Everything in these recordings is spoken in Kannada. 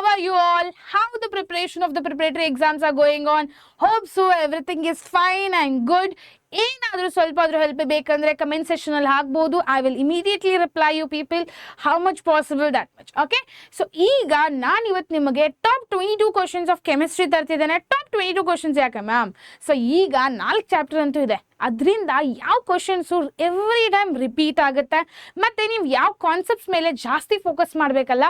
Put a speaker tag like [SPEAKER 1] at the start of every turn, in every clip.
[SPEAKER 1] how are you all? How the preparation of the preparatory exams are going on? Hope so everything is fine and good. ಏನಾದರೂ ಸ್ವಲ್ಪ ಆದರೂ ಹೆಲ್ಪ್ ಬೇಕಂದ್ರೆ ಕಮೆಂಟ್ ಸೆಕ್ಷನ್ ಅಲ್ಲಿ ಹಾಕ್ಬೋದು. I will immediately reply you people how much possible that much. Okay, so ಈಗ ನಾನು ಇವತ್ತು ನಿಮಗೆ ಟಾಪ್ 22 ಕ್ವಶನ್ಸ್ ಆಫ್ ಕೆಮಿಸ್ಟ್ರಿ ತರ್ತಿದ್ದೇನೆ. ಟಾಪ್ 22 ಕ್ವಶನ್ಸ್ ಯಾಕೆ ಮ್ಯಾಮ್? ಸೊ ಈಗ 4 ಚಾಪ್ಟರ್ ಅಂತೂ ಇದೆ, ಅದರಿಂದ ಯಾವ ಕ್ವಶನ್ಸು ಎವ್ರಿ ಟೈಮ್ ರಿಪೀಟ್ ಆಗುತ್ತೆ ಮತ್ತು ನೀವು ಯಾವ ಕಾನ್ಸೆಪ್ಟ್ಸ್ ಮೇಲೆ ಜಾಸ್ತಿ ಫೋಕಸ್ ಮಾಡಬೇಕಲ್ಲ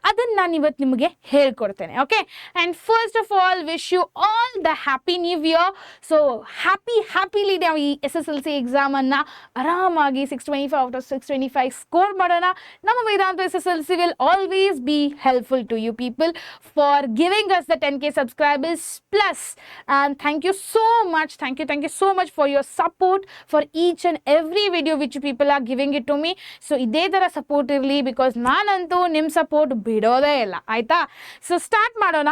[SPEAKER 1] ಅದನ್ನು ನಾನು ಇವತ್ತು ನಿಮಗೆ ಹೇಳ್ಕೊಡ್ತೇನೆ. Okay, and first of all wish you all the happy new year. So happily ನಾವು ಈ SSLC ಎಕ್ಸಾಮನ್ನು ಆರಾಮಾಗಿ 625 ಔಟ್ ಆಫ್ 625 ಸ್ಕೋರ್ ಮಾಡೋಣ. ನಮ್ಮ Vedanta SSLC will always be helpful to you people for giving us the 10K subscribers plus. And thank you so much, thank you so much for your support for each and every video which you people are giving it to me. So ಇದೇ ಥರ ಸಪೋರ್ಟ್ ಇರಲಿ, ಬಿಕಾಸ್ ನಾನಂತೂ ನಿಮ್ಮ ಸಪೋರ್ಟ್ ಬಿಡೋದೇ ಇಲ್ಲ, ಆಯಿತಾ? ಸೊ ಸ್ಟಾರ್ಟ್ ಮಾಡೋಣ.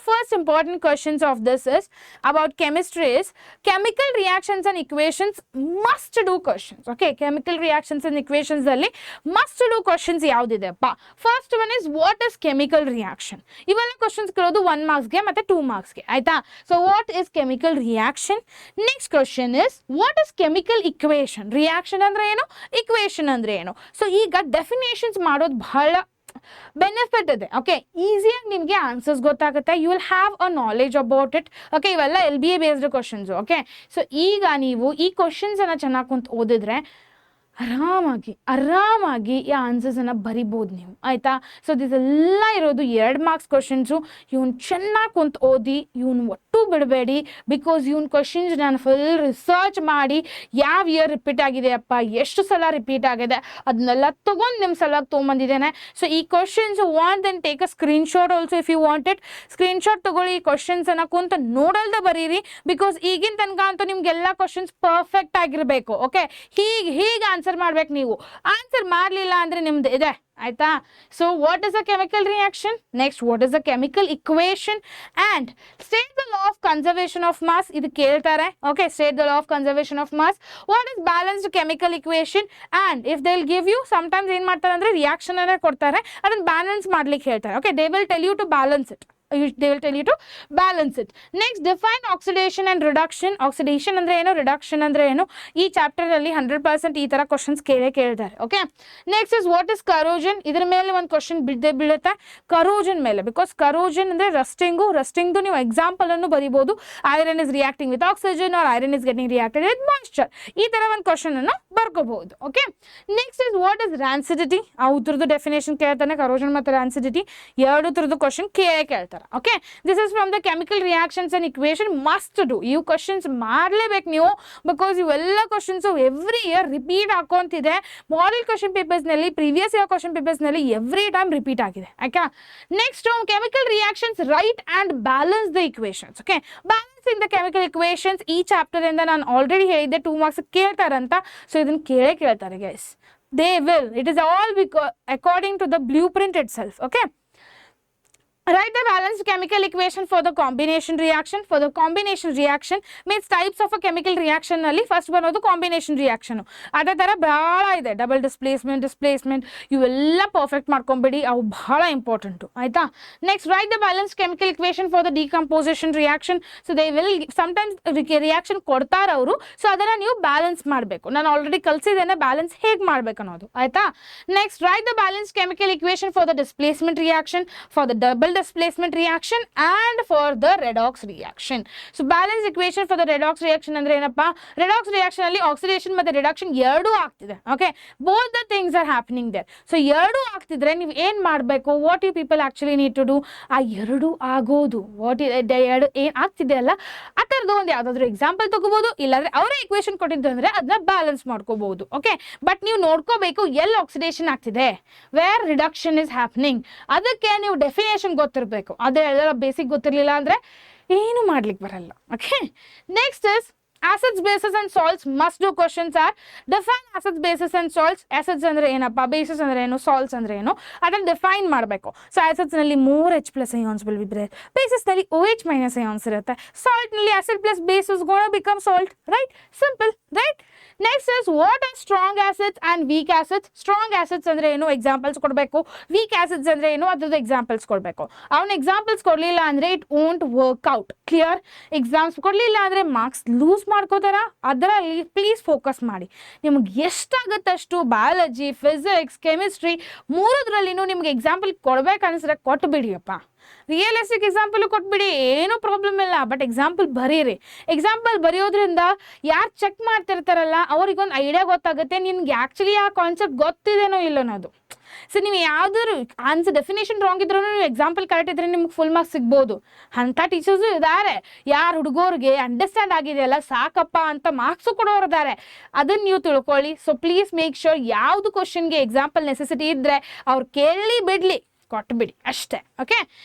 [SPEAKER 1] First important questions of this is about chemistry is chemical reactions and equations must do questions. Okay, chemical reactions and equations ಅಲ್ಲಿ ಮಸ್ಟ್ ಡೂ ಕ್ವಶನ್ಸ್ ಯಾವುದಿದೆಪ್ಪ? First one is what is chemical reaction. ಇವೆಲ್ಲ ಕ್ವಶನ್ಸ್ ಕೇಳೋದು 1 ಮಾರ್ಕ್ಸ್ಗೆ ಮತ್ತು 2 ಮಾರ್ಕ್ಸ್ಗೆ, ಆಯಿತಾ? So what is chemical reaction. Next question is what is chemical equation. Reaction ಅಂದ್ರೆ ಏನು, ಇಕ್ವೇಷನ್ ಅಂದ್ರೆ ಏನು. ಸೊ ಈಗ ಡೆಫಿನೇಷನ್ಸ್ ಮಾಡೋದು ಬಹಳ ಬೆನಿಫಿಟ್ ಇದೆ. ಓಕೆ, ಈಸಿಯಾಗಿ ನಿಮಗೆ ಆನ್ಸರ್ಸ್ ಗೊತ್ತಾಗುತ್ತೆ. You will have a knowledge about it. Okay, ಇವೆಲ್ಲ LBA based questions. Okay, so ಈಗ ನೀವು ಈ ಕ್ವಶನ್ಸನ್ನು ಚೆನ್ನಾಗಿ ಕುಂತು ಓದಿದ್ರೆ ಆರಾಮಾಗಿ ಈ ಆನ್ಸರ್ಸನ್ನು ಬರಿಬೋದು ನೀವು, ಆಯಿತಾ? ಸೊ ದಿಸೆಲ್ಲ ಇರೋದು 2 ಮಾರ್ಕ್ಸ್ ಕ್ವಶನ್ಸು. ಇವ್ನು ಚೆನ್ನಾಗಿ ಕುಂತು ಓದಿ, ಇವ್ನು ಒಟ್ಟು ಬಿಡಬೇಡಿ, ಬಿಕಾಸ್ ಇವ್ನ ಕ್ವಶನ್ಸ್ ನಾನು ಫುಲ್ ರಿಸರ್ಚ್ ಮಾಡಿ ಯಾವ ಇಯರ್ ರಿಪೀಟ್ ಆಗಿದೆಯಪ್ಪ, ಎಷ್ಟು ಸಲ ರಿಪೀಟ್ ಆಗಿದೆ ಅದನ್ನೆಲ್ಲ ತೊಗೊಂಡು ನಿಮ್ಮ ಸಲುವಾಗಿ ತೊಗೊಂಬಂದಿದ್ದೇನೆ. ಸೊ ಈ questions want then take a screenshot also if you want it. Screenshot ತೊಗೊಳ್ಳಿ, ಈ ಕ್ವಶನ್ಸನ್ನು ಕುಂತು ನೋಡಲ್ದ ಬರೀರಿ, ಬಿಕಾಸ್ ಈಗಿನ ತನಕ ಅಂತೂ ನಿಮಗೆಲ್ಲ ಕ್ವಶನ್ಸ್ ಪರ್ಫೆಕ್ಟ್ ಆಗಿರಬೇಕು. ಓಕೆ, ಹೀಗೆ ಆನ್ಸರ್ ಮಾಡ್ಬೇಕು. ನೀವು ಆನ್ಸರ್ ಮಾಡಲಿಲ್ಲ ಅಂದರೆ ನಿಮ್ದು ಇದೆ, ಆಯ್ತಾ? So what is a chemical reaction, next what is a chemical equation, and state the law of conservation of mass. ಇದು ಕೇಳ್ತಾರೆ. Okay, state the law of conservation of mass. What is balanced chemical equation, and if they will give you sometimes ಏನು ಮಾಡ್ತಾರೆ ಅಂದರೆ ರಿಯಾಕ್ಷನ್ ಅನ್ನೇ ಕೊಡ್ತಾರೆ, ಅದನ್ನು ಬ್ಯಾಲೆನ್ಸ್ ಮಾಡ್ಲಿಕ್ಕೆ ಹೇಳ್ತಾರೆ. Okay, they will tell you to balance it. They will tell you to balance it. Next, define oxidation and reduction. Oxidation ಅಂದ್ರೆ ಏನು, reduction ಅಂದ್ರೆ ಏನು, ಈ ಚಾಪ್ಟರ್ ಅಲ್ಲಿ 100% ಈ ತರ ಕ್ವಶನ್ಸ್ ಕೇಳ್ತಾರೆ. Okay, next is what is corrosion. ಇದ್ರ ಮೇಲೆ ಒಂದು ಕ್ವಶನ್ ಬೀಳುತ್ತೆ ಕರೋಜನ್ ಮೇಲೆ, ಬಿಕಾಸ್ ಕರೋಜನ್ ಅಂದ್ರೆ ರಸ್ಟಿಂಗ್ದು ನೀವು ಎಕ್ಸಾಂಪಲ್ ಅನ್ನು ಬರೀಬಹುದು. Iron is reacting with oxygen or iron is getting reacted with moisture. ಈ ತರ ಒಂದು ಕ್ವಶನ್ ಅನ್ನು ಬರ್ಕೋಬಹುದು. Okay, next is what is rancidity. ಉದ್ರದ್ದು ಡೆಫಿನೇಷನ್ ಕೇಳ್ತಾನೆ, ಕರೋಜನ್ ಮತ್ತು ರಾನ್ಸಿಡಿಟಿ ಎರಡು ಥರದ್ದು ಕ್ವಶನ್ ಕೇಳ್ತಾರೆ. Okay, this is from the chemical reactions and equation must do. ಇವು ಕ್ವಶನ್ಸ್ ಮಾಡಲೇಬೇಕು ನೀವು, ಬಿಕಾಸ್ ಇವೆಲ್ಲ ಕ್ವಶನ್ಸು ಎವ್ರಿ ಇಯರ್ ರಿಪೀಟ್ ಹಾಕೋಂತಿದೆ. ಮಾಡೆಲ್ ಕ್ವಶನ್ ಪೇಪರ್ಸ್ನಲ್ಲಿ, ಪ್ರೀವಿಯಸ್ ಇಯರ್ ಕ್ವಶನ್ ಪೇಪರ್ಸ್ನಲ್ಲಿ ಎವ್ರಿ ಟೈಮ್ ರಿಪೀಟ್ ಆಗಿದೆ, ಆಯ್ತಾ? Next chemical reactions right and balance the equations. Okay, balancing the chemical equations ಈ ಚಾಪ್ಟರ್ ಇಂದ ನಾನು ಆಲ್ರೆಡಿ ಹೇಳಿದ್ದೆ 2 ಮಾರ್ಕ್ಸ್ ಕೇಳ್ತಾರಂತ. ಸೊ ಇದನ್ನು ಕೇಳ್ತಾರೆ guys, they will. It is all according to the blueprint itself. Okay, write the balanced chemical equation for the combination reaction. For the combination reaction means types of a chemical reaction ನಲ್ಲಿ ಫಸ್ಟ್ ಬರೋದು ಕಾಂಬಿನೇಷನ್ ರಿಯಾಕ್ಷನ್. ಅದೇ ಥರ ಭಾಳ ಇದೆ, ಡಬಲ್ ಡಿಸ್ಪ್ಲೇಸ್ಮೆಂಟ್ ಇವೆಲ್ಲ ಪರ್ಫೆಕ್ಟ್ ಮಾಡ್ಕೊಂಬಿಡಿ, ಅವು ಭಾಳ ಇಂಪಾರ್ಟೆಂಟು, ಆಯಿತಾ? Next, right the balance chemical equation for the decomposition reaction. So they will sometimes reaction ಕೊಡ್ತಾರೆ ಅವರು, ಸೊ ಅದನ್ನು ನೀವು ಬ್ಯಾಲೆನ್ಸ್ ಮಾಡಬೇಕು. ನಾನು ಆಲ್ರೆಡಿ ಕಲಿಸಿದ್ದೇನೆ ಬ್ಯಾಲೆನ್ಸ್ ಹೇಗೆ ಮಾಡಬೇಕು ಅನ್ನೋದು, ಆಯಿತಾ? Next, right the balance chemical equation for the displacement reaction, for the double displacement reaction and for the redox reaction. So balance equation for the redox reaction ಅಂದ್ರೆ ಏನಪ್ಪಾ? redox reaction ಅಲ್ಲಿ oxidation ಮತ್ತೆ reduction ಎರಡೂ ಆಗ್ತಿದೆ. Okay, both the things are happening there. So ಎರಡೂ ಆಗ್ತಿದ್ರೆ ನೀವು ಏನು ಮಾಡಬೇಕು, what you people actually need to do, ಆ ಎರಡೂ ಆಗೋದು ಎರಡು ಏನು ಆಗ್ತಿದೆ ಅಲ್ಲ ಆ ಥರದ್ದು ಒಂದು ಯಾವುದಾದ್ರೂ ಎಕ್ಸಾಂಪಲ್ ತಗೋಬಹುದು, ಇಲ್ಲಾಂದ್ರೆ ಅವರೇ ಇಕ್ವೇಷನ್ ಕೊಟ್ಟಿದ್ದು ಅಂದರೆ ಅದನ್ನ ಬ್ಯಾಲೆನ್ಸ್ ಮಾಡ್ಕೋಬಹುದು. ಓಕೆ, ಬಟ್ ನೀವು ನೋಡ್ಕೋಬೇಕು ಎಲ್ಲಿ ಆಕ್ಸಿಡೇಷನ್ ಆಗ್ತಿದೆ, ವೇರ್ ರಿಡಕ್ಷನ್ ಇಸ್ ಹ್ಯಾಪನಿಂಗ್. ಅದಕ್ಕೆ ನೀವು ಡೆಫಿನೇಷನ್ ಗೊತ್ತಿರಬೇಕು. ಅದೇ ಬೇಸಿಕ್ ಗೊತ್ತಿರಲಿಲ್ಲ ಅಂದರೆ ಏನು ಮಾಡ್ಲಿಕ್ಕೆ ಬರಲ್ಲ. Okay, next is acids, bases and salts must do questions are define acids, bases and salts. Acids ಅಂದ್ರೆ ಏನಪ್ಪ, bases ಅಂದ್ರೆ ಏನು, salts ಅಂದ್ರೆ ಏನು, ಅದನ್ನು ಡಿಫೈನ್ ಮಾಡಬೇಕು. ಸೊ acids ನಲ್ಲಿ 3H+ ions will be there, bases ನಲ್ಲಿ OH- ions ಇರುತ್ತೆ, salt ನಲ್ಲಿ acid plus base is going to become salt, right? Simple, right? Next is what are strong acids and weak acids. Strong acids ಅಂದ್ರೆ ಏನು, ಎಕ್ಸಾಂಪಲ್ಸ್ ಕೊಡಬೇಕು. ವೀಕ್ ಆಸಿಡ್ಸ್ ಅಂದ್ರೆ ಏನು, ಅದ್ರದ್ದು ಎಕ್ಸಾಂಪಲ್ಸ್ ಕೊಡಬೇಕು. ಅವನ ಎಕ್ಸಾಂಪಲ್ಸ್ ಕೊಡಲಿಲ್ಲ ಅಂದ್ರೆ it won't work out. Clear? Exams ಕೊಡಲಿಲ್ಲ ಅಂದರೆ ಮಾರ್ಕ್ಸ್ ಲೂಸ್ ಮಾಡ್ಕೋತಾರ. ಅದರಲ್ಲಿ ಪ್ಲೀಸ್ ಫೋಕಸ್ ಮಾಡಿ. ನಿಮ್ಗೆ ಎಷ್ಟಾಗತ್ತಷ್ಟು ಬಯಾಲಜಿ, ಫಿಸಿಕ್ಸ್, ಕೆಮಿಸ್ಟ್ರಿ ಮೂರದ್ರಲ್ಲಿನೂ ನಿಮ್ಗೆ ಎಕ್ಸಾಂಪಲ್ ಕೊಡ್ಬೇಕು ಅನಿಸಿದ್ರೆ ಕೊಟ್ಬಿಡಿಯಪ್ಪ. ರಿಯಲಿಸ್ಟಿಕ್ ಎಕ್ಸಾಂಪಲ್ ಕೊಟ್ಬಿಡಿ, ಏನೂ ಪ್ರಾಬ್ಲಮ್ ಇಲ್ಲ. ಬಟ್ ಎಕ್ಸಾಂಪಲ್ ಬರೀರಿ. ಎಕ್ಸಾಂಪಲ್ ಬರೆಯೋದ್ರಿಂದ ಯಾರು ಚೆಕ್ ಮಾಡ್ತಿರ್ತಾರಲ್ಲ ಅವ್ರಿಗೊಂದು ಐಡಿಯಾ ಗೊತ್ತಾಗುತ್ತೆ ನಿನ್ಗೆ ಆ್ಯಕ್ಚುಲಿ ಆ ಕಾನ್ಸೆಪ್ಟ್ ಗೊತ್ತಿದೇನೋ ಇಲ್ಲ ಅನ್ನೋದು. ಸೊ ನೀವು ಯಾವ್ದಾದ್ರು ಆನ್ಸರ್ ಡೆಫಿನೇಷನ್ ರಾಂಗ್ ಇದ್ರೂ ನೀವು ಎಕ್ಸಾಂಪಲ್ ಕರೆಕ್ಟ್ ಇದ್ರೆ ನಿಮ್ಗೆ ಫುಲ್ ಮಾರ್ಕ್ಸ್ ಸಿಗ್ಬೋದು. ಅಂಥ ಟೀಚರ್ಸು ಇದ್ದಾರೆ. ಯಾರು ಹುಡುಗರಿಗೆ ಅಂಡರ್ಸ್ಟ್ಯಾಂಡ್ ಆಗಿದೆಯಲ್ಲ ಸಾಕಪ್ಪ ಅಂತ ಮಾರ್ಕ್ಸು ಕೊಡೋರು ಇದ್ದಾರೆ. ಅದನ್ನು ನೀವು ತಿಳ್ಕೊಳ್ಳಿ. ಸೊ ಪ್ಲೀಸ್ ಮೇಕ್ ಶ್ಯೂರ್ ಯಾವುದು ಕ್ವಶನ್ಗೆ ಎಕ್ಸಾಂಪಲ್ ನೆಸೆಸಿಟಿ ಇದ್ದರೆ ಅವ್ರು ಕೇಳಿ ಬಿಡಲಿ, ಕೊಟ್ಬಿಡಿ ಅಷ್ಟೇ. Okay,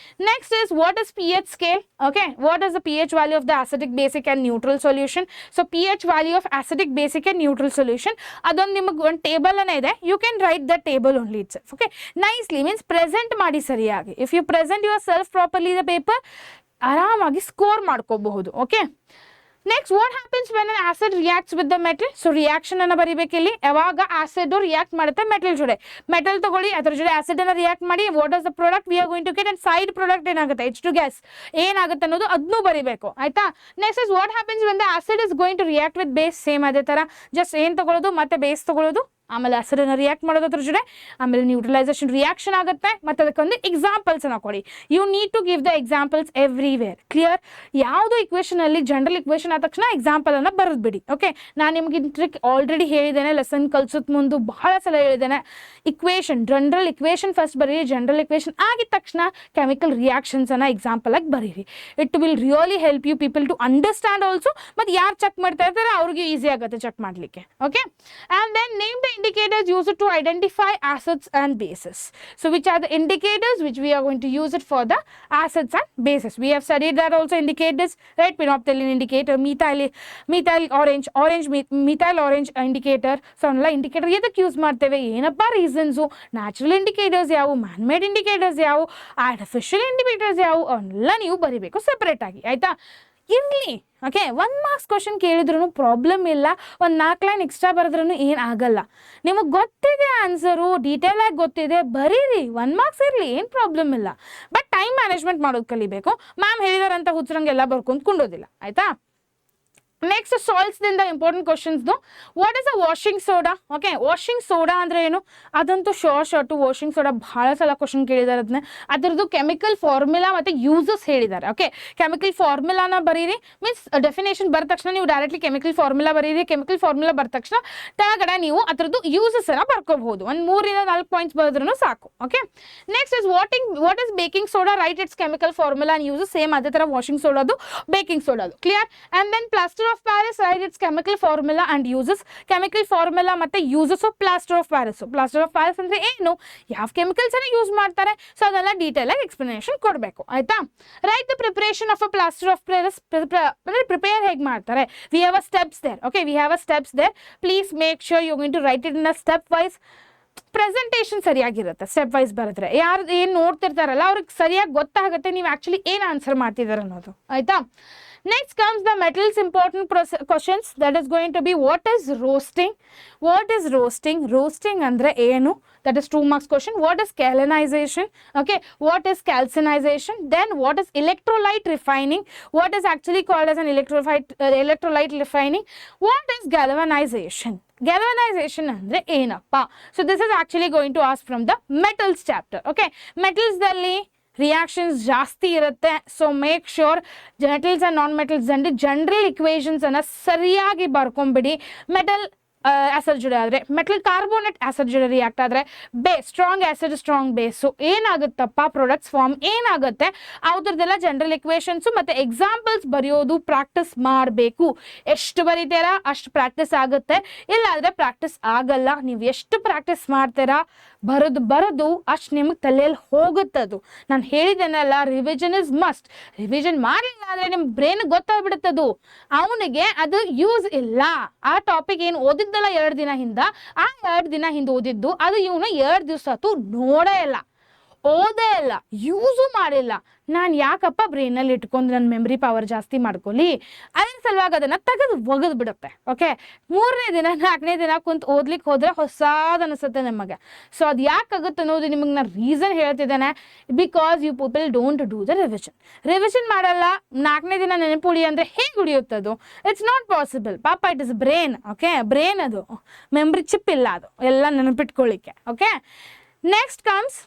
[SPEAKER 1] next is what is pH scale. Okay, what is the pH value of the acidic, basic and neutral solution. So pH value of acidic, basic and neutral solution ಅದೊಂದು ನಿಮಗೆ ಒಂದು ಟೇಬಲ್ ಅನ್ನ ಇದೆ. You can write the table only its. Okay, nicely means present ಮಾಡಿ ಸರಿಯಾಗಿ. If you present yourself properly the paper ಆರಾಮಾಗಿ ಸ್ಕೋರ್ ಮಾಡ್ಕೋಬಹುದು. Okay, next what happens when an acid reacts with the metal. So reaction ಅನ್ನು ಬರೀಬೇಕು ಇಲ್ಲಿ. ಯಾವಾಗ ಆಸಿಡ್ ರಿಯಾಕ್ಟ್ ಮಾಡುತ್ತೆ ಮೆಟಲ್ ಜೊತೆ, ಮೆಟಲ್ ತಗೊಳ್ಳಿ ಅದ್ರ ಜೊತೆ ಆಸಿಡ್ ಅನ್ನ ರಿಯಾಕ್ಟ್ ಮಾಡಿ, what is the product we are going to get, and side product ಏನಾಗುತ್ತೆ H2 ಗ್ಯಾಸ್ ಏನಾಗುತ್ತೆ ಅನ್ನೋದು ಅದನ್ನು ಬರೀಬೇಕು. ಆಯ್ತಾ? Next is what happens when the acid is going to react with base. Same ಅದೇ ಥರ ಜಸ್ಟ್ ಏನು ತಗೊಳ್ಳೋದು ಮತ್ತೆ ಬೇಸ್ ತಗೊಳ್ಳೋದು, ಆಮೇಲೆ ಆಸಿಡನ್ನು ರಿಯಾಕ್ಟ್ ಮಾಡೋದು ಅದ್ರ ಜೊತೆ, ಆಮೇಲೆ ನ್ಯೂಟ್ರಲೈಸೇಷನ್ ರಿಯಾಕ್ಷನ್ ಆಗುತ್ತೆ. ಮತ್ತು ಅದಕ್ಕೊಂದು ಎಕ್ಸಾಂಪಲ್ಸನ್ನು ಕೊಡಿ. You need to give the examples everywhere. Clear? ಯಾವುದೋ ಇಕ್ವೇಷನಲ್ಲಿ ಜನರಲ್ ಇಕ್ವೇಷನ್ ಆದ ತಕ್ಷಣ ಎಕ್ಸಾಂಪಲನ್ನು ಬರೆದು ಬಿಡಿ. ಓಕೆ, ನಾನು ನಿಮಗೆ ಟ್ರಿಕ್ ಆಲ್ರೆಡಿ ಹೇಳಿದ್ದೇನೆ, ಲೆಸನ್ ಕಲ್ಸೋದು ಮುಂದೆ ಬಹಳ ಸಲ ಹೇಳಿದ್ದೇನೆ. ಇಕ್ವೇಷನ್, ಜನರಲ್ ಇಕ್ವೇಷನ್ ಫಸ್ಟ್ ಬರೀರಿ. ಜನರಲ್ ಇಕ್ವೇಷನ್ ಆಗಿದ ತಕ್ಷಣ ಕೆಮಿಕಲ್ ರಿಯಾಕ್ಷನ್ಸನ್ನು ಎಕ್ಸಾಂಪಲ್ ಆಗಿ ಬರೀರಿ. It will really help you people to understand also. ಮತ್ತು ಯಾರು ಚೆಕ್ ಮಾಡ್ತಾ ಇರ್ತಾರೆ ಅವ್ರಿಗೆ ಈಸಿ ಆಗುತ್ತೆ ಚೆಕ್ ಮಾಡಲಿಕ್ಕೆ. Okay, and then name the indicators used to identify acids and bases. So which are the indicators which we are going to use it for the acids and bases? We have studied that also. Indicators, right? Phenolphthalein indicator, methyl orange methyl orange indicator. So all indicator edಕ್ಕೆ ಯೂಸ್ ಮಾಡ್ತೇವೆ, ಏನಪ್ಪ ರೀಸನ್ಸು, ನ್ಯಾಚುರಲ್ ಇಂಡಿಕೇಟರ್ಸ್ ಯಾವುವು, ಮ್ಯಾನ್ ಮೇಡ್ ಇಂಡಿಕೇಟರ್ಸ್ ಯಾವುವು, ಆರ್ಟಿಫಿಷಿಯಲ್ ಇಂಡಿಕೇಟರ್ಸ್ ಯಾವುವು ಎಲ್ಲ ನೀವು ಬರೀಬೇಕು ಸೆಪರೇಟ್ ಆಗಿ. ಆಯ್ತಾ? ಇರಲಿ. ಓಕೆ, 1 ಮಾರ್ಕ್ಸ್ ಕ್ವಶನ್ ಕೇಳಿದ್ರೂ ಪ್ರಾಬ್ಲಮ್ ಇಲ್ಲ. ಒಂದು 4 ಲೈನ್ ಎಕ್ಸ್ಟ್ರಾ ಬರೆದ್ರೂ ಏನು ಆಗಲ್ಲ. ನಿಮಗೆ ಗೊತ್ತಿದೆ ಆನ್ಸರು, ಡೀಟೇಲ್ ಆಗಿ ಗೊತ್ತಿದೆ, ಬರೀರಿ. 1 ಮಾರ್ಕ್ಸ್ ಇರಲಿ, ಏನು ಪ್ರಾಬ್ಲಮ್ ಇಲ್ಲ. ಬಟ್ ಟೈಮ್ ಮ್ಯಾನೇಜ್ಮೆಂಟ್ ಮಾಡೋದು ಕಲಿಬೇಕು. ಮ್ಯಾಮ್ ಹೇಳಿದಾರಂತ ಹುಚ್ಚರಂಗೆಲ್ಲ ಬರ್ಕೊಂಡು ಕುಂಡೋದಿಲ್ಲ. ಆಯಿತಾ? ನೆಕ್ಸ್ಟ್ ಸಾಲ್ಟ್ಸ್ದಿಂದ ಇಂಪಾರ್ಟೆಂಟ್ ಕ್ವಶನ್ಸ್ದು. What is a washing soda? Okay, washing soda ಅಂದರೆ ಏನು ಅದಂತೂ ಶಾರ್ಟು. ವಾಷಿಂಗ್ ಸೋಡಾ ಭಾಳ ಸಲ ಕ್ವಶನ್ ಕೇಳಿದ್ದಾರೆ. ಅದರದ್ದು ಕೆಮಿಕಲ್ ಫಾರ್ಮುಲಾ ಮತ್ತು ಯೂಸಸ್ ಹೇಳಿದ್ದಾರೆ. ಓಕೆ, ಕೆಮಿಕಲ್ ಫಾರ್ಮುಲಾನ ಬರೀರಿ. ಮೀನ್ಸ್ ಡೆಫಿನೇಷನ್ ಬರೆದ ತಕ್ಷಣ ನೀವು ಡೈರೆಕ್ಟ್ಲಿ ಕೆಮಿಕಲ್ ಫಾರ್ಮುಲಾ ಬರೀರಿ. ಕೆಮಿಕಲ್ ಫಾರ್ಮುಲಾ ಬರೆದ ತಕ್ಷಣ ಕೆಳಗಡೆ ನೀವು ಅದರದ್ದು ಯೂಸಸ್ಸನ್ನು ಬರ್ಕೋಬಹುದು. ಒಂದು 3 ಇಂದ 4 ಪಾಯಿಂಟ್ಸ್ ಬರೆದ್ರೂ ಸಾಕು. Okay, next is what is baking soda? Right it's chemical formula and uses. Same ಅದೇ ಥರ ವಾಷಿಂಗ್ ಸೋಡಾದು, ಬೇಕಿಂಗ್ ಸೋಡಾದು. Clear? And then plaster of Paris, write its chemical formula and uses. Chemical formula ಮತ್ತೆ uses of plaster of Paris. Plaster of Paris ಅಂದ್ರೆ ಏನು, ಯಾವ ಕೆಮಿಕಲ್ಸ್ ಅನ್ನು ಯೂಸ್ ಮಾಡ್ತಾರೆ, ಸೊ ಅದೆಲ್ಲ ಡೀಟೇಲ್ ಆಗಿ ಎಕ್ಸ್ಪ್ಲನೇಷನ್ ಕೊಡಬೇಕು. ಆಯ್ತಾ? Right the preparation of a plaster of Paris. ಅಂದ್ರೆ ಪ್ರಿಪೇರ್ ಹೇಗೆ ಮಾಡ್ತಾರೆ. We have a steps there. Okay, we have a steps there. Please make sure you going to write it in a step wise. Presentation ಸರಿಯಾಗಿರುತ್ತೆ ಸ್ಟೆಪ್ ವೈಸ್ ಬರೆದ್ರೆ. ಯಾರು ಏನು ನೋಡ್ತಿರ್ತಾರಲ್ಲ ಅವ್ರಿಗೆ ಸರಿಯಾಗಿ ಗೊತ್ತಾಗುತ್ತೆ ನೀವು ಆ್ಯಕ್ಚುಲಿ ಏನು ಆನ್ಸರ್ ಮಾಡ್ತಿದ್ದಾರೆ ಅನ್ನೋದು. ಆಯಿತಾ? Next comes the metals important questions. That is going to be what is roasting? What is roasting? Roasting andre enu? That is 2 marks question. What is calcinization? Okay, what is calcinization? Then what is electrolyte refining? What is actually called as an electrolyte refining? What is galvanization? Galvanization andre enappa? So this is actually going to ask from the metals chapter. Okay, metals dalli reactions ಜಾಸ್ತಿ ಇರುತ್ತೆ. So make sure metals and non metals ಅಂದರೆ ಜನರಲ್ ಇಕ್ವೇಷನ್ಸನ್ನು ಸರಿಯಾಗಿ ಬರ್ಕೊಂಬಿಡಿ. ಮೆಟಲ್ ಆಸಿಡ್ ಜೊತೆ ಆದರೆ, ಮೆಟಲ್ ಕಾರ್ಬೋನೇಟ್ ಆಸಿಡ್ ಜೊತೆ ರಿಯಾಕ್ಟ್ ಆದರೆ ಬೇಸ್, ಸ್ಟ್ರಾಂಗ್ ಆಸಿಡ್ ಸ್ಟ್ರಾಂಗ್ ಬೇಸು ಏನಾಗುತ್ತಪ್ಪ ಪ್ರಾಡಕ್ಟ್ಸ್ ಫಾರ್ಮ್ ಏನಾಗುತ್ತೆ, ಅವ್ರದ್ದೆಲ್ಲ ಜನರಲ್ ಇಕ್ವೇಶನ್ಸು ಮತ್ತು ಎಕ್ಸಾಂಪಲ್ಸ್ ಬರೆಯೋದು ಪ್ರಾಕ್ಟೀಸ್ ಮಾಡಬೇಕು. ಎಷ್ಟು ಬರೀತೀರಾ ಅಷ್ಟು ಪ್ರಾಕ್ಟೀಸ್ ಆಗುತ್ತೆ, ಇಲ್ಲಾದರೆ ಪ್ರಾಕ್ಟೀಸ್ ಆಗಲ್ಲ. ನೀವು ಎಷ್ಟು ಪ್ರಾಕ್ಟೀಸ್ ಮಾಡ್ತೀರಾ ಬರೋದು ಅಷ್ಟು ನಿಮಗೆ ತಲೆಯಲ್ಲಿ ಹೋಗುತ್ತದು. ನಾನು ಹೇಳಿದ್ದೇನಲ್ಲ, ರಿವಿಷನ್ ಇಸ್ ಮಸ್ಟ್. ರಿವಿಷನ್ ಮಾಡಲಿಲ್ಲ ಅಂದರೆ ನಿಮ್ಮ ಬ್ರೈನ್ ಗೊತ್ತಾಗ್ಬಿಡುತ್ತದು, ಅವನಿಗೆ ಅದು ಯೂಸ್ ಇಲ್ಲ. ಆ ಟಾಪಿಕ್ ಏನು ಓದಿದ್ದಲ್ಲ 2 ದಿನ ಹಿಂದೆ, ಆ 2 ದಿನ ಹಿಂದೆ ಓದಿದ್ದು ಅದು ಇವನು 2 ದಿವಸ ಆಯ್ತು ನೋಡೇ ಇಲ್ಲ, ಓದೇ ಇಲ್ಲ, ಯೂಸು ಮಾಡಿಲ್ಲ. ನಾನು ಯಾಕಪ್ಪ ಬ್ರೈನಲ್ಲಿ ಇಟ್ಕೊಂಡು ನನ್ನ ಮೆಮ್ರಿ ಪವರ್ ಜಾಸ್ತಿ ಮಾಡ್ಕೊಳ್ಳಿ, ಅದ್ರ ಸಲುವಾಗಿ ಅದನ್ನು ಒಗೆದು ಬಿಡುತ್ತೆ. ಓಕೆ, 3ನೇ ದಿನ 4ನೇ ದಿನ ಕುಂತು ಓದ್ಲಿಕ್ಕೆ ಹೋದರೆ ಹೊಸಾದು ಅನಿಸುತ್ತೆ ನಮಗೆ. ಸೊ ಅದು ಯಾಕಾಗುತ್ತೆ ಅನ್ನೋದು ನಿಮಗೆ ನಾನು ರೀಸನ್ ಹೇಳ್ತಿದ್ದೇನೆ. Because you people don't do the revision ಮಾಡಲ್ಲ. 4ನೇ ದಿನ ನೆನಪುಳಿ ಅಂದರೆ ಹೇಗೆ ಉಳಿಯುತ್ತದು? ಇಟ್ಸ್ ನಾಟ್ ಪಾಸಿಬಲ್ ಪಾಪ. It is brain. Okay, brain ಅದು, ಮೆಮ್ರಿ ಚಿಪ್ ಇಲ್ಲ ಅದು ಎಲ್ಲ ನೆನಪಿಟ್ಕೊಳ್ಳಿಕ್ಕೆ. Okay, next comes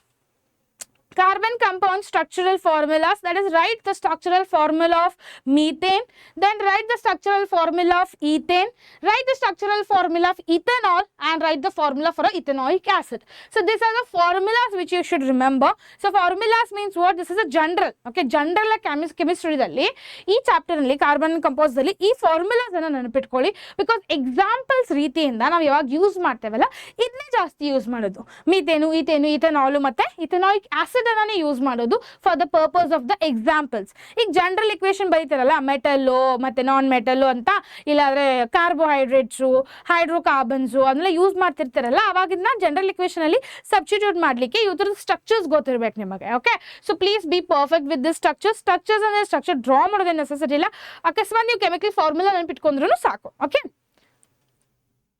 [SPEAKER 1] carbon compound structural formulas. That is, write the structural formula of methane, then write the structural formula of ethane, write the structural formula of ethanol, and write the formula for ethanoic acid. So these are the formulas which you should remember. So formulas means what? This is a general. Okay, general chemistry dalli ee chapter alli carbon compounds dalli ee formulas anna ನೆನಪಿಟ್ಕೊಳ್ಳಿ. ಬಿಕಾಸ್ ಎಕ್ಸಾಂಪಲ್ಸ್ ರೀತಿಯಿಂದ ನಾವು ಯಾವಾಗ ಯೂಸ್ ಮಾಡ್ತೇವಲ್ಲ ಇದನ್ನೇ ಜಾಸ್ತಿ ಯೂಸ್ ಮಾಡೋದು. ಮೀಥೇನು, ಈಥೇನು, ಇಥನಾಲು ಮತ್ತೆ ಇಥನಾಯಿಕ್ ಆಸಿಡ್ ಅನ್ನೇ ಯೂಸ್ ಮಾಡೋದು for the purpose of the examples. ಈಗ ಜನರಲ್ ಇಕ್ವೇಶನ್ ಬರೀತಾರಲ್ಲ, ಮೆಟಲ್ಲು ಮತ್ತೆ ನಾನ್ ಮೆಟಲ್ಲು ಅಂತ, ಇಲ್ಲಾಂದ್ರೆ ಕಾರ್ಬೋಹೈಡ್ರೇಟ್ಸು, ಹೈಡ್ರೋಕಾರ್ಬನ್ಸು ಅದನ್ನೆಲ್ಲ ಯೂಸ್ ಮಾಡ್ತಿರ್ತಾರಲ್ಲ, ಅವಾಗಿನ ಜನರಲ್ ಇಕ್ವೇಶನ್ ಅಲ್ಲಿ ಸಬ್ಸ್ಟಿಟ್ಯೂಟ್ ಮಾಡಲಿಕ್ಕೆ ಇವ್ರ ಸ್ಟ್ರಕ್ಚರ್ಸ್ ಗೊತ್ತಿರ್ಬೇಕು ನಿಮಗೆ. Okay, so please be perfect with this structures ಅಂದರೆ ಸ್ಟ್ರಕ್ಚರ್ ಡ್ರಾ ಮಾಡೋದೇ ನೆಸೆಸರಿ ಇಲ್ಲ. ಅಕಸ್ಮಾತ್ ನೀವು ಕೆಮಿಕಲ್ ಫಾರ್ಮುಲಾ ನೆನಪಿಟ್ಕೊಂಡ್ರೂ ಸಾಕು. Okay,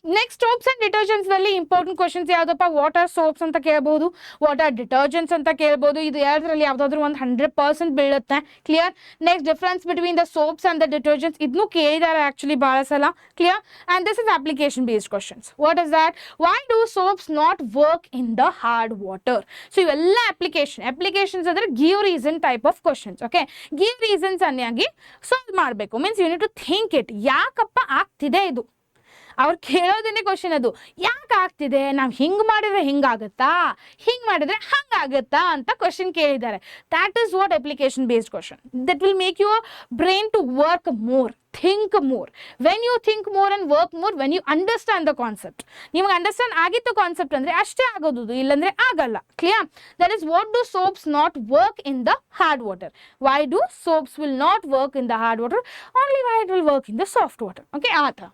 [SPEAKER 1] next soaps and detergents ನಲ್ಲಿ ಇಂಪಾರ್ಟೆಂಟ್ ಕ್ವಶನ್ಸ್ ಯಾವುದಪ್ಪ? ವಾಟ್ ಆರ್ ಸೋಪ್ಸ್ ಅಂತ ಕೇಳ್ಬೋದು, ವಾಟ್ ಆರ್ ಡಿಟರ್ಜೆಂಟ್ಸ್ ಅಂತ ಕೇಳ್ಬೋದು. ಇದು ಎರಡರಲ್ಲಿ ಯಾವುದಾದ್ರೂ ಒಂದು 100% ಬೀಳುತ್ತೆ. Clear? Next difference between the soaps and the detergents, ಇದನ್ನು ಕೇಳಿದ್ದಾರೆ ಆಕ್ಚುಲಿ ಭಾಳ ಸಲ. Clear? And this is application based questions. What is that? Why do soaps not work in the hard water? So ಇವೆಲ್ಲ ಅಪ್ಲಿಕೇಶನ್ಸ್ ಅಂದರೆ give reason type of questions. Okay, give reasons ಅನ್ನಿಯಾಗಿ ಸಾಲ್ವ್ ಮಾಡಬೇಕು. Means you need to think it, ಯಾಕಪ್ಪ ಆಗ್ತಿದೆ ಇದು? ಅವ್ರು ಕೇಳೋದನ್ನೇ ಕ್ವಶನ್ ಅದು, ಯಾಕೆ ಆಗ್ತಿದೆ, ನಾವು ಹಿಂಗೆ ಮಾಡಿದ್ರೆ ಹಿಂಗಾಗುತ್ತಾ, ಹಿಂಗೆ ಮಾಡಿದ್ರೆ ಹಂಗಾಗುತ್ತಾ ಅಂತ ಕ್ವಶನ್ ಕೇಳಿದ್ದಾರೆ. That is what application based question. That will make your brain to work more, think more. When you think more and work more, when you understand the concept, ನಿಮಗೆ ಅಂಡರ್ಸ್ಟ್ಯಾಂಡ್ ಆಗಿತ್ತು ಕಾನ್ಸೆಪ್ಟ್ ಅಂದರೆ ಅಷ್ಟೇ ಆಗೋದು, ಇಲ್ಲಾಂದರೆ ಆಗಲ್ಲ. Clear? That is what do soaps not work in the hard water. Why do soaps will not work in the hard water, only why it will work in the soft water. Okay, ಆ ಥರ.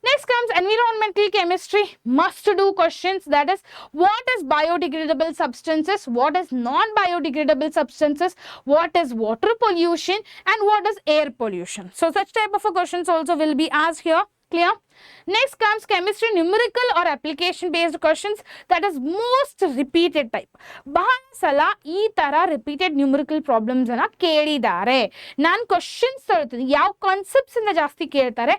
[SPEAKER 1] Next comes environmental chemistry, must do questions. That is, what is biodegradable substances, what is non-biodegradable substances, what is water pollution, and what is air pollution. So such type of questions also will be asked here. Clear? Next comes chemistry numerical or application based questions. That is most repeated type. ಬಹಳ ಸಲ ಈ ತರ ರಿಪೀಟೆಡ್ ನ್ಯೂಮರಿಕಲ್ ಪ್ರಾಬ್ಲಮ್ಸ್ ಅನ್ನ ಕೇಳಿದ್ದಾರೆ. ನಾನು ಕ್ವಶನ್ಸ್ ತಳ್ತೀನಿ, ಯಾವ ಕಾನ್ಸೆಪ್ಟ್ಸ್ ಇಂದ ಜಾಸ್ತಿ ಕೇಳ್ತಾರೆ.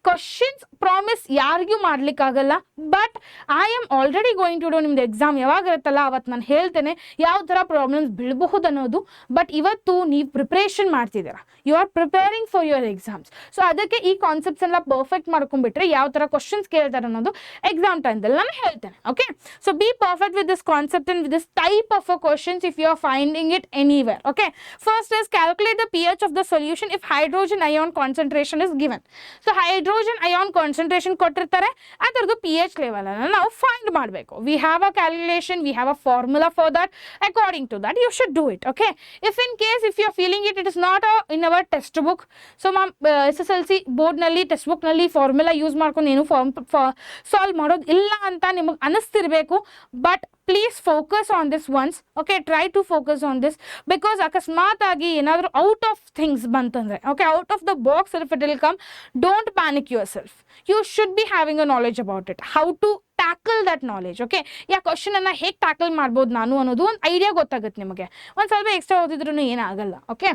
[SPEAKER 1] ಕ್ವಶನ್ಸ್ ಪ್ರಾಮಿಸ್ ಯಾರಿಗೂ ಮಾಡ್ಲಿಕ್ಕಾಗಲ್ಲ, but I am already going to do. ನಿಮ್ದು ಎಕ್ಸಾಮ್ ಯಾವಾಗ ಇರುತ್ತಲ್ಲ ಅವತ್ತು ನಾನು ಹೇಳ್ತೇನೆ ಯಾವ ಥರ ಪ್ರಾಬ್ಲಮ್ಸ್ ಬೀಳಬಹುದು ಅನ್ನೋದು. ಬಟ್ ಇವತ್ತು ನೀವು ಪ್ರಿಪ್ರೇಷನ್ ಮಾಡ್ತಿದ್ದೀರಾ, you are preparing for your exams. So ಅದಕ್ಕೆ ಈ ಕಾನ್ಸೆಪ್ಟ್ಸ್ ಎಲ್ಲ ಪರ್ಫೆಕ್ಟ್ ಮಾಡ್ಕೊಂಡ್ಬಿಟ್ರೆ ಯಾವ ಥರ ಕ್ವಶನ್ಸ್ ಕೇಳ್ತಾರೆ ಅನ್ನೋದು ಎಕ್ಸಾಮ್ ಟೈಮ್ದಲ್ಲಿ ನಾನು ಹೇಳ್ತೇನೆ. Okay, so B perfect with this concept and with this type of questions if you are finding it anywhere. Okay, first is calculate the pH of the solution if hydrogen ion concentration is given. So hydrogen ion concentration ಕೊಟ್ಟಿರ್ತಾರೆ, ಅದರದ್ದು pH level ಅನ್ನು ನಾವು ಫೈಂಡ್ ಮಾಡಬೇಕು. We have a calculation, we have a formula for that. According to that you should do it. Okay, if in case if you are feeling it is not in our textbook, so SSLC board ನಲ್ಲಿ ಟೆಕ್ಸ್ಟ್ ಬುಕ್ ನಲ್ಲಿ ಫಾರ್ಮುಲಾ ಯೂಸ್ ಮಾಡ್ಕೊಂಡು ಏನು ಸಾಲ್ವ್ ಮಾಡೋದು ಇಲ್ಲ ಅಂತ ನಿಮಗೆ ಅನಿಸ್ತಿರ್ಬೇಕು. But please focus on this ones. Okay, try to focus on this, because ಅಕಸ್ಮಾತ್ ಆಗಿ ಏನಾದರೂ ಔಟ್ ಆಫ್ ಥಿಂಗ್ಸ್ ಬಂತಂದರೆ, okay, out of the box if it will come, don't panic yourself. You should be having a knowledge about it, how to tackle that knowledge. Okay, ಯಾ ಕ್ವಶನನ್ನು ಹೇಗೆ ಟ್ಯಾಕಲ್ ಮಾಡ್ಬೋದು ನಾನು ಅನ್ನೋದು ಒಂದು ಐಡಿಯಾ ಗೊತ್ತಾಗುತ್ತೆ ನಿಮಗೆ. ಒಂದು ಸ್ವಲ್ಪ ಎಕ್ಸ್ಟ್ರಾ ಓದಿದ್ರೂ ಏನಾಗಲ್ಲ. Okay,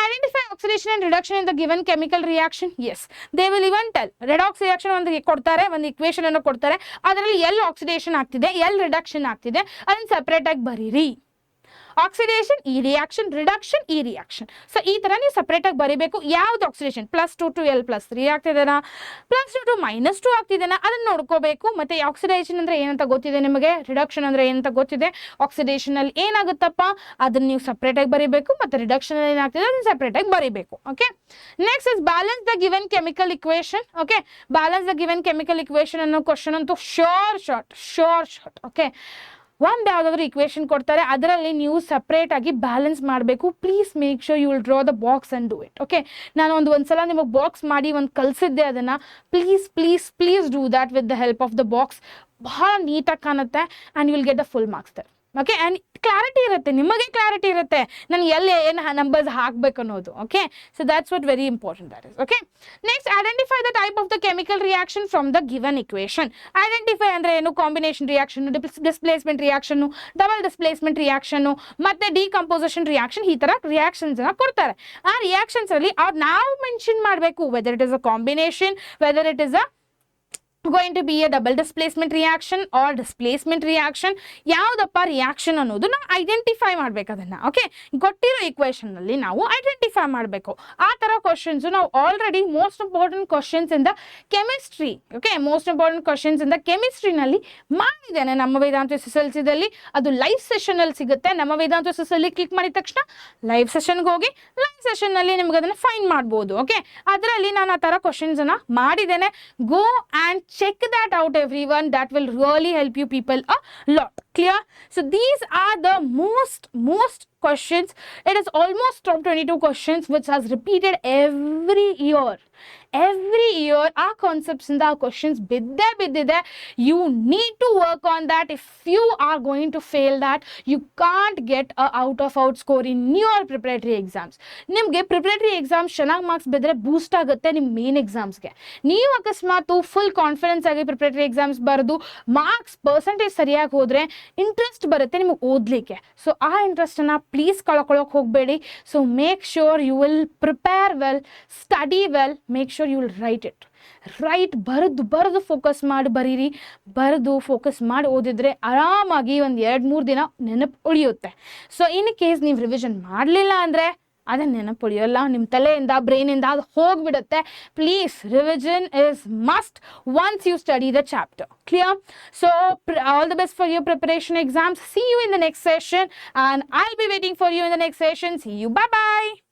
[SPEAKER 1] identify oxidation and reduction in the given chemical reaction. Yes, they will even tell. Redox reaction ಒಂದು ಕೊಡ್ತಾರೆ, ಒಂದು ಇಕ್ವೇಷನ್ ಅನ್ನು ಕೊಡ್ತಾರೆ, ಅದರಲ್ಲಿ ಎಲ್ಲಿ ಆಕ್ಸಿಡೇಷನ್ ಆಗ್ತಿದೆ, ಎಲ್ಲಿ ರಿಡಕ್ಷನ್ ಆಗ್ತಿದೆ, ಅದನ್ನು ಸಪ್ರೇಟಾಗಿ ಬರೀರಿ. ಆಕ್ಸಿಡೇಷನ್ ಈ ರಿಯಾಕ್ಷನ್, ರಿಡಕ್ಷನ್ ಈ ರಿಯಾಕ್ಷನ್. ಸೊ ಈ ತರ ನೀವು ಸಪ್ರೇಟ್ ಆಗಿ ಬರೀಬೇಕು. ಯಾವ್ದು ಆಕ್ಸಿಡೇಷನ್ +2 to L+3 ಆಗ್ತಿದೆನಾ, +2 to -2 ಆಗ್ತಿದೆನಾ ಅದನ್ನ ನೋಡ್ಕೋಬೇಕು. ಮತ್ತೆ ಆಕ್ಸಿಡೇಷನ್ ಅಂದ್ರೆ ಏನಂತ ಗೊತ್ತಿದೆ ನಿಮಗೆ, ರಿಡಕ್ಷನ್ ಅಂದ್ರೆ ಏನಂತ ಗೊತ್ತಿದೆ. ಆಕ್ಸಿಡೇಷನ್ ಅಲ್ಲಿ ಏನಾಗುತ್ತಪ್ಪ ಅದನ್ನ ನೀವು ಸಪ್ರೇಟ್ ಆಗಿ ಬರೀಬೇಕು, ಮತ್ತೆ ರಿಡಕ್ಷನ್ ಅಲ್ಲಿ ಏನಾಗ್ತಿದೆ ಅದನ್ನ ಸಪ್ರೇಟ್ ಆಗಿ ಬರೀಬೇಕು. Okay, next is balance the given chemical equation. Okay, balance the given chemical equation ಅನ್ನೋ ಕ್ವಶನ್ ಅಂತೂ ಶೋರ್ ಶಾರ್ಟ್. ಓಕೆ, ಒಂದು ಯಾವುದಾದ್ರೂ ಇಕ್ವೇಶನ್ ಕೊಡ್ತಾರೆ, ಅದರಲ್ಲಿ ನೀವು ಸಪ್ರೇಟ್ ಆಗಿ ಬ್ಯಾಲೆನ್ಸ್ ಮಾಡಬೇಕು. Please make sure you will draw the box and do it. Okay, ನಾನು ಒಂದ್ಸಲ ನಿಮಗೆ ಬಾಕ್ಸ್ ಮಾಡಿ ಕಲಿಸಿದ್ದೆ, ಅದನ್ನು please do that with the help of the box. ಬಹಳ ನೀಟಾಗಿ ಕಾಣುತ್ತೆ and you will get the full marks there. Okay, and clarity ಇರುತ್ತೆ, ನಿಮಗೆ ಕ್ಲಾರಿಟಿ ಇರುತ್ತೆ ನಾನು ಎಲ್ಲಿ ಏನು ನಂಬರ್ಸ್ ಹಾಕಬೇಕು ಅನ್ನೋದು. Okay, so that's what very important that is. Okay, next identify the type of the chemical reaction from the given equation. Identify ಅಂದರೆ ಏನು, combination reaction, displacement reaction, double displacement reaction, ಮತ್ತೆ ಡಿಕಂಪೋಸಿಷನ್ ರಿಯಾಕ್ಷನ್, ಈ ಥರ ರಿಯಾಕ್ಷನ್ಸ್ ಕೊಡ್ತಾರೆ. ಆ ರಿಯಾಕ್ಷನ್ಸ್ ಅಲ್ಲಿ ನಾವು ಮೆನ್ಷನ್ ಮಾಡಬೇಕು whether it is a combination, whether it is a going to be a double displacement reaction or displacement reaction. ಯಾವುದಪ್ಪ ರಿಯಾಕ್ಷನ್ ಅನ್ನೋದು ನಾವು ಐಡೆಂಟಿಫೈ ಮಾಡಬೇಕು ಅದನ್ನು. ಓಕೆ, ಕೊಟ್ಟಿರೋ ಇಕ್ವೇಷನ್ನಲ್ಲಿ ನಾವು ಐಡೆಂಟಿಫೈ ಮಾಡಬೇಕು. ಆ ಥರ ಕ್ವಶನ್ಸು ನಾವು already most important questions in the chemistry, okay, most important questions in the ಕೆಮಿಸ್ಟ್ರಿನಲ್ಲಿ ಮಾಡಿದ್ದೇನೆ ನಮ್ಮ ವೇದಾಂತ SSLCದಲ್ಲಿ. ಅದು ಲೈವ್ ಸೆಷನಲ್ಲಿ ಸಿಗುತ್ತೆ. ನಮ್ಮ ವೇದಾಂತ SSLC ಕ್ಲಿಕ್ ಮಾಡಿದ ತಕ್ಷಣ ಲೈವ್ ಸೆಷನ್ಗೆ ಹೋಗಿ ಲೈವ್ ಸೆಷನ್ನಲ್ಲಿ ನಿಮ್ಗೆ ಅದನ್ನು ಫೈಂಡ್ ಮಾಡ್ಬೋದು. ಓಕೆ, ಅದರಲ್ಲಿ ನಾನು ಆ ಥರ ಕ್ವಶನ್ಸನ್ನು ಮಾಡಿದ್ದೇನೆ. Go and check that out everyone, that will really help you people a lot. Clear? So these are the most questions. It is almost top 22 questions which has repeated every year ಆ ಕಾನ್ಸೆಪ್ಟ್ಸ್ ಇಂದ ಕ್ವಶನ್ಸ್ ಬಿದ್ದಿದೆ. You need to work on that. If you are going to fail that, you can't get a out score in your preparatory exams. ನಿಮಗೆ ಪ್ರಿಪರೇಟರಿ ಎಕ್ಸಾಮ್ಸ್ ಚೆನ್ನಾಗಿ ಮಾರ್ಕ್ಸ್ ಬಿದ್ದರೆ ಬೂಸ್ಟ್ ಆಗುತ್ತೆ ನಿಮ್ಮ ಮೇನ್ ಎಕ್ಸಾಮ್ಸ್ಗೆ. ನೀವು ಅಕಸ್ಮಾತ್ ಫುಲ್ ಕಾನ್ಫಿಡೆನ್ಸ್ ಆಗಿ ಪ್ರಿಪರೇಟರಿ ಎಕ್ಸಾಮ್ಸ್ ಬರೆದು ಮಾರ್ಕ್ಸ್ ಪರ್ಸೆಂಟೇಜ್ ಸರಿಯಾಗಿ ಹೋದರೆ ಇಂಟ್ರೆಸ್ಟ್ ಬರುತ್ತೆ ನಿಮಗೆ ಓದಲಿಕ್ಕೆ. ಸೊ ಆ ಇಂಟ್ರೆಸ್ಟನ್ನು ಪ್ಲೀಸ್ ಕಳ್ಕೊಳ್ಳೋಕೆ ಹೋಗಬೇಡಿ. So make sure you will prepare well, study well, make sure you will write ಬರೆದು ಫೋಕಸ್ ಮಾಡಿ ಬರೀರಿ. ಬರೆದು ಫೋಕಸ್ ಮಾಡಿ ಓದಿದ್ರೆ ಆರಾಮಾಗಿ 1-2-3 ದಿನ ನೆನಪು ಉಳಿಯುತ್ತೆ. ಸೊ ಇನ್ ಕೇಸ್ ನೀವು ರಿವಿಷನ್ ಮಾಡಲಿಲ್ಲ ಅಂದರೆ ಅದನ್ನು ನೆನಪು ಉಳಿಯೋಲ್ಲ, ನಿಮ್ಮ ತಲೆಯಿಂದ ಬ್ರೈನಿಂದ ಅದು ಹೋಗಿಬಿಡುತ್ತೆ. Please, revision is must once you study the chapter. Clear? So all the best for your preparation exams. See you in the next session and I'll be waiting for you in the next session. See you. Bye bye.